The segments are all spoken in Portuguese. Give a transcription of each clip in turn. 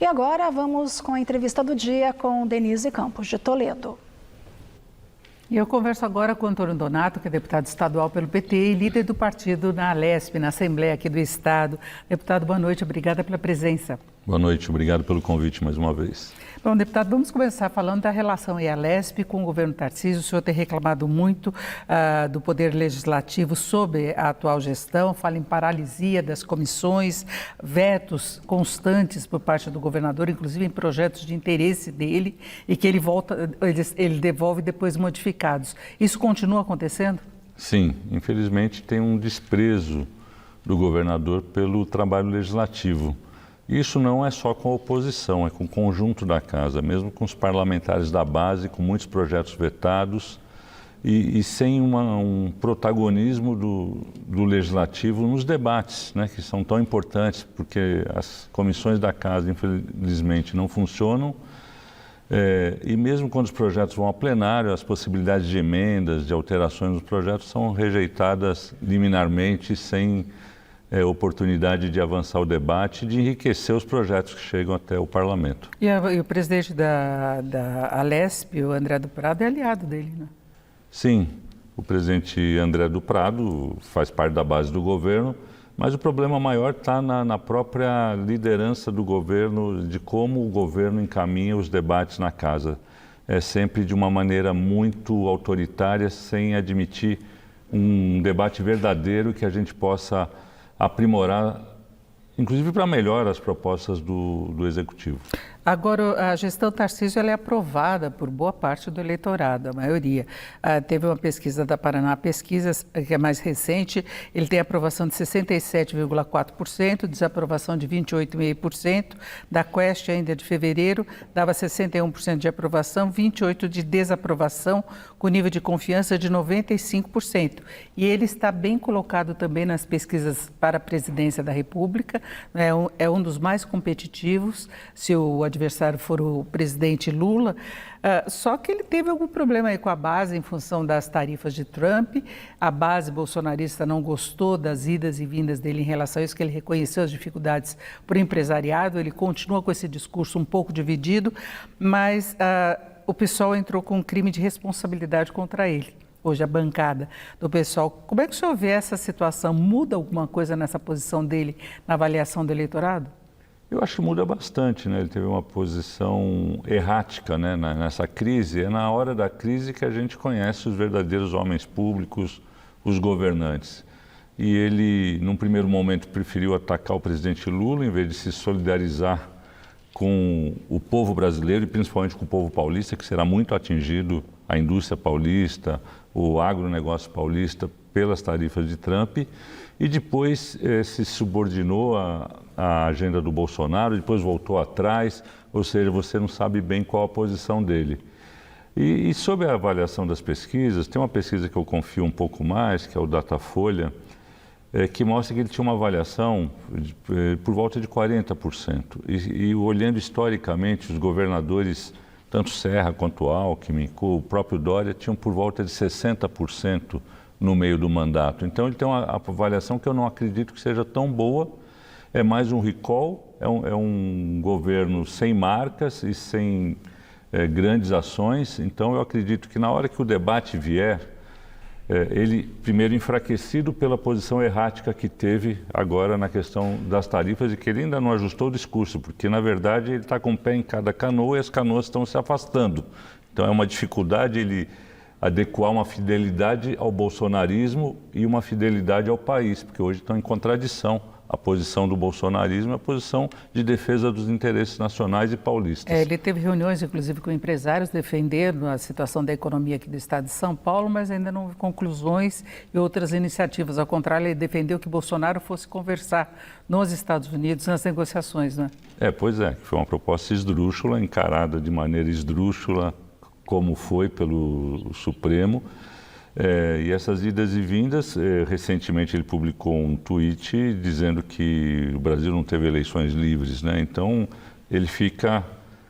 E agora vamos com a entrevista do dia com Denise Campos, de Toledo. E eu converso agora com o Antônio Donato, que é deputado estadual pelo PT e líder do partido na Alesp, na Assembleia aqui do Estado. Deputado, boa noite, obrigada pela presença. Boa noite, obrigado pelo convite mais uma vez. Bom, deputado, vamos começar falando da relação Alesp com o governo Tarcísio. O senhor tem reclamado muito do Poder Legislativo sobre a atual gestão, fala em paralisia das comissões, vetos constantes por parte do governador, inclusive em projetos de interesse dele, e que ele devolve depois modificados. Isso continua acontecendo? Sim, infelizmente tem um desprezo do governador pelo trabalho legislativo. Isso não é só com a oposição, é com o conjunto da casa, mesmo com os parlamentares da base, com muitos projetos vetados e sem um protagonismo do legislativo nos debates, né, que são tão importantes, porque as comissões da casa, infelizmente, não funcionam. E mesmo quando os projetos vão ao plenário, as possibilidades de emendas, de alterações nos projetos são rejeitadas liminarmente, sem oportunidade de avançar o debate e de enriquecer os projetos que chegam até o parlamento. E o presidente da Alesp, o André do Prado, é aliado dele, né? Sim, o presidente André do Prado faz parte da base do governo, mas o problema maior está na própria liderança do governo, de como o governo encaminha os debates na casa. É sempre de uma maneira muito autoritária, sem admitir um debate verdadeiro que a gente possa aprimorar, inclusive para melhorar as propostas do Executivo. Agora, a gestão Tarcísio ela é aprovada por boa parte do eleitorado, a maioria. Teve uma pesquisa da Paraná Pesquisas, que é mais recente, ele tem aprovação de 67,4%, desaprovação de 28,5%, da Quest ainda de fevereiro, dava 61% de aprovação, 28% de desaprovação, com nível de confiança de 95%. E ele está bem colocado também nas pesquisas para a presidência da República, é um dos mais competitivos, se o adversário for o presidente Lula, só que ele teve algum problema aí com a base em função das tarifas de Trump. A base bolsonarista não gostou das idas e vindas dele em relação a isso, que ele reconheceu as dificuldades para o empresariado, ele continua com esse discurso um pouco dividido, mas o PSOL entrou com um crime de responsabilidade contra ele. Hoje a bancada do PSOL. Como é que o senhor vê essa situação? Muda alguma coisa nessa posição dele na avaliação do eleitorado? Eu acho que muda bastante, né? Ele teve uma posição errática, né, nessa crise. É na hora da crise que a gente conhece os verdadeiros homens públicos, os governantes. E ele, num primeiro momento, preferiu atacar o presidente Lula, em vez de se solidarizar com o povo brasileiro e principalmente com o povo paulista, que será muito atingido, a indústria paulista, o agronegócio paulista, pelas tarifas de Trump. E depois se subordinou à agenda do Bolsonaro, depois voltou atrás, ou seja, você não sabe bem qual a posição dele. E sobre a avaliação das pesquisas, tem uma pesquisa que eu confio um pouco mais, que é o Datafolha, que mostra que ele tinha uma avaliação por volta de 40%. E olhando historicamente, os governadores, tanto Serra quanto Alckmin, o próprio Dória, tinham por volta de 60% no meio do mandato. Então ele tem uma avaliação que eu não acredito que seja tão boa, é mais um recall, é um governo sem marcas e sem grandes ações. Então eu acredito que na hora que o debate vier, ele primeiro enfraquecido pela posição errática que teve agora na questão das tarifas e que ele ainda não ajustou o discurso, porque na verdade ele está com o pé em cada canoa e as canoas estão se afastando. Então é uma dificuldade ele adequar uma fidelidade ao bolsonarismo e uma fidelidade ao país, porque hoje estão em contradição a posição do bolsonarismo e a posição de defesa dos interesses nacionais e paulistas. Ele teve reuniões, inclusive, com empresários defendendo a situação da economia aqui do estado de São Paulo, mas ainda não houve conclusões e outras iniciativas. Ao contrário, ele defendeu que Bolsonaro fosse conversar nos Estados Unidos nas negociações, né? Pois é, foi uma proposta esdrúxula, encarada de maneira esdrúxula, como foi pelo Supremo, e essas idas e vindas, recentemente ele publicou um tweet dizendo que o Brasil não teve eleições livres, né? Então ele fica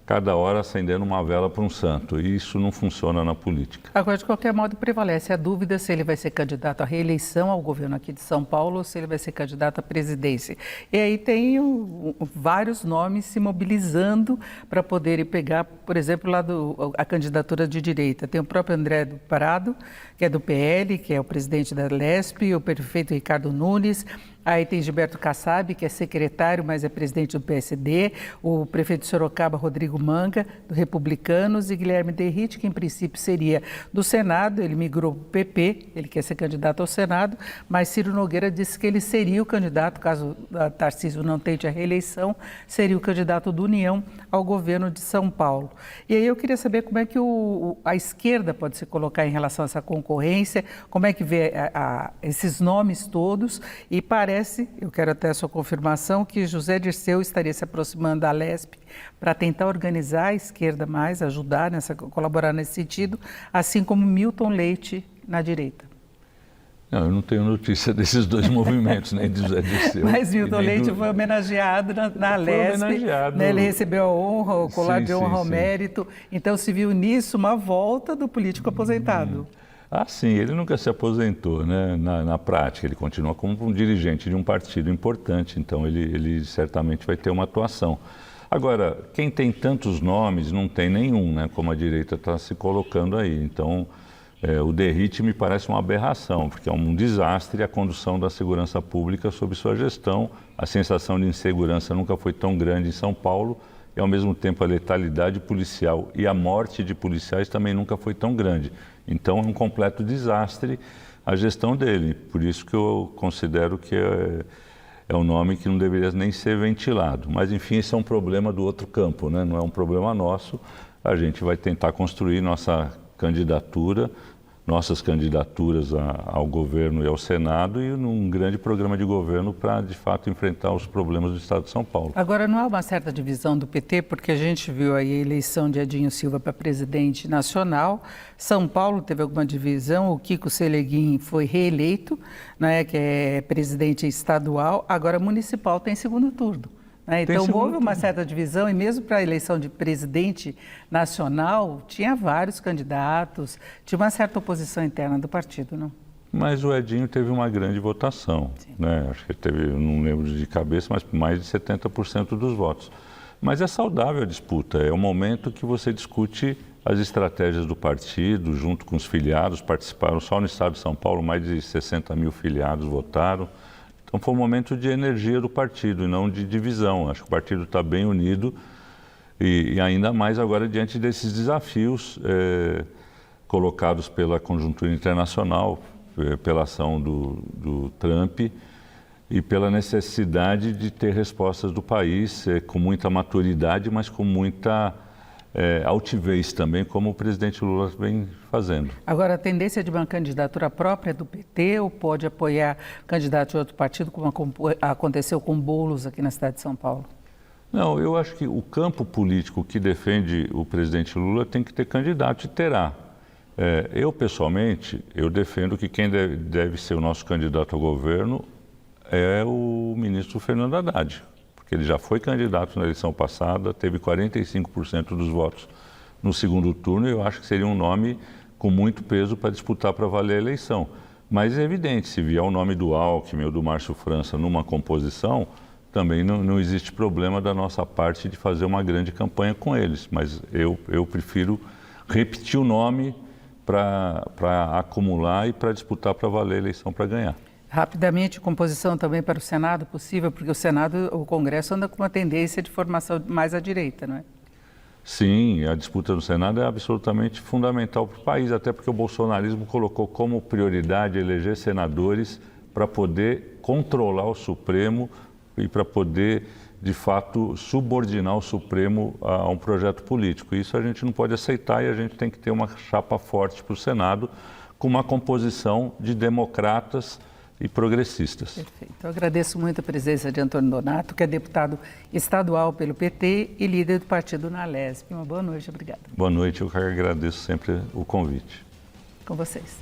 cada hora acendendo uma vela para um santo. E isso não funciona na política. Agora, de qualquer modo, prevalece a dúvida se ele vai ser candidato à reeleição ao governo aqui de São Paulo ou se ele vai ser candidato à presidência. E aí tem vários nomes se mobilizando para poderem pegar, por exemplo, lá a candidatura de direita. Tem o próprio André do Prado, que é do PL, que é o presidente da Lesp, o prefeito Ricardo Nunes. Aí tem Gilberto Kassab, que é secretário, mas é presidente do PSD, o prefeito de Sorocaba, Rodrigo Manga, do Republicanos, e Guilherme Derrite, que em princípio seria do Senado, ele migrou para o PP, ele quer ser candidato ao Senado, mas Ciro Nogueira disse que ele seria o candidato, caso Tarcísio não tente a reeleição, seria o candidato do União ao governo de São Paulo. E aí eu queria saber como é que a esquerda pode se colocar em relação a essa concorrência, como é que vê esses nomes todos, e parece, eu quero até a sua confirmação, que José Dirceu estaria se aproximando da Lesp para tentar organizar a esquerda mais, ajudar, colaborar nesse sentido, assim como Milton Leite na direita. Não, eu não tenho notícia desses dois movimentos, nem de José Dirceu. Mas Milton Leite foi homenageado na Lesp, né? Ele recebeu a honra, o colar de honra ao mérito, então se viu nisso uma volta do político aposentado. Ah, sim, ele nunca se aposentou, né? Na prática, ele continua como um dirigente de um partido importante, então ele certamente vai ter uma atuação. Agora, quem tem tantos nomes não tem nenhum, né? Como a direita está se colocando aí. Então, o Derrite me parece uma aberração, porque é um desastre a condução da segurança pública sob sua gestão. A sensação de insegurança nunca foi tão grande em São Paulo e, ao mesmo tempo, a letalidade policial e a morte de policiais também nunca foi tão grande. Então, é um completo desastre a gestão dele. Por isso que eu considero que é um nome que não deveria nem ser ventilado. Mas, enfim, esse é um problema do outro campo, né? Não é um problema nosso. A gente vai tentar construir nossas candidaturas ao governo e ao Senado e num grande programa de governo para, de fato, enfrentar os problemas do Estado de São Paulo. Agora, não há uma certa divisão do PT, porque a gente viu aí a eleição de Edinho Silva para presidente nacional. São Paulo teve alguma divisão, o Kiko Seleguin foi reeleito, né, que é presidente estadual, agora municipal tem segundo turno. Então, houve uma certa divisão e mesmo para a eleição de presidente nacional, tinha vários candidatos, tinha uma certa oposição interna do partido, não? Mas o Edinho teve uma grande votação, né? Acho que teve, não lembro de cabeça, mas mais de 70% dos votos. Mas é saudável a disputa, é o momento que você discute as estratégias do partido, junto com os filiados, participaram só no estado de São Paulo, mais de 60 mil filiados votaram. Então foi um momento de energia do partido e não de divisão. Acho que o partido está bem unido e ainda mais agora diante desses desafios colocados pela conjuntura internacional, pela ação do Trump e pela necessidade de ter respostas do país com muita maturidade, mas com muita altivez também, como o presidente Lula vem fazendo. Agora, a tendência de uma candidatura própria do PT ou pode apoiar candidato de outro partido, como aconteceu com Boulos aqui na cidade de São Paulo? Não, eu acho que o campo político que defende o presidente Lula tem que ter candidato e terá. Eu, pessoalmente, eu defendo que quem deve ser o nosso candidato ao governo é o ministro Fernando Haddad. Ele já foi candidato na eleição passada, teve 45% dos votos no segundo turno e eu acho que seria um nome com muito peso para disputar para valer a eleição. Mas é evidente, se vier o nome do Alckmin ou do Márcio França numa composição, também não existe problema da nossa parte de fazer uma grande campanha com eles. Mas eu prefiro repetir o nome para acumular e para disputar para valer a eleição para ganhar. Rapidamente, composição também para o Senado possível, porque o Congresso anda com uma tendência de formação mais à direita, não é? Sim, a disputa no Senado é absolutamente fundamental para o país, até porque o bolsonarismo colocou como prioridade eleger senadores para poder controlar o Supremo e para poder, de fato, subordinar o Supremo a um projeto político. Isso a gente não pode aceitar e a gente tem que ter uma chapa forte para o Senado com uma composição de democratas e progressistas. Perfeito. Eu agradeço muito a presença de Antônio Donato, que é deputado estadual pelo PT e líder do partido na Lesp. Uma boa noite, obrigada. Boa noite, eu agradeço sempre o convite. Com vocês.